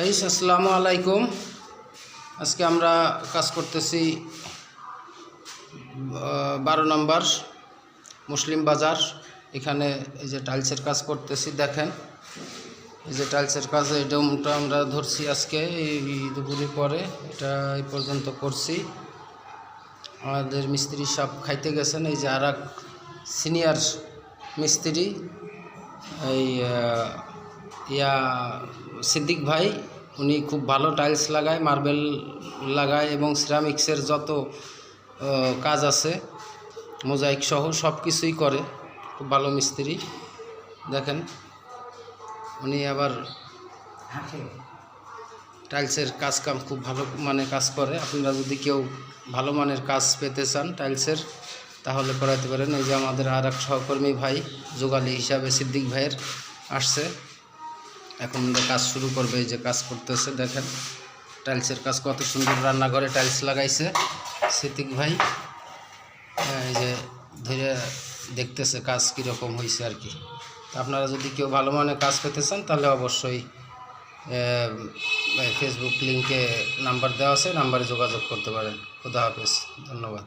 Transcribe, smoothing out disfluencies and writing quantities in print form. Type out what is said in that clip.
আসসালামু আলাইকুম। আজকে আমরা কাজ করতেছি 12 নম্বর মুসলিম বাজার। এখানে এই যে টাইলসের কাজ করতেছি, দেখেন এই যে টাইলসের কাজ, এই ডোমটা আমরা ধরছি আজকে এই দুপুরের পরে, এটা এই পর্যন্ত করছি। আমাদের মিস্ত্রি সব খাইতে গেছেন। এই যে আর এক সিনিয়র মিস্ত্রি এই সিদ্দিক ভাই, উনি খুব ভালো টাইলস লাগায়, মার্বেল লাগায় এবং সিরামিক্সের যত কাজ আছে মোজাইক সহ সব কিছুই করে। খুব ভালো মিস্ত্রি, দেখেন উনি আবার টাইলসের কাজ কাম খুব ভালো মানে কাজ করে। আপনারা যদি কেউ ভালো মানের কাজ পেতে চান টাইলসের, তাহলে করাতে পারেন। এই যে আমাদের আর এক সহকর্মী ভাই যোগালী হিসাবে সিদ্দিক ভাইয়ের আসছে, এখন কাজ শুরু করবে। এই যে কাজ করতেছে, দেখেন টাইলসের কাজ কত সুন্দর, রান্নাঘরে টাইলস লাগাইছে সিদ্দিক ভাই। এই যে ধীরে দেখতেছে কাজ কীরকম হয়েছে আর কি। আপনারা যদি কেউ ভালো মানের কাজ পেতে চান তাহলে অবশ্যই ফেসবুক লিঙ্কে নাম্বার দেওয়া আছে, নাম্বারে যোগাযোগ করতে পারেন। খুদা হাফেজ, ধন্যবাদ।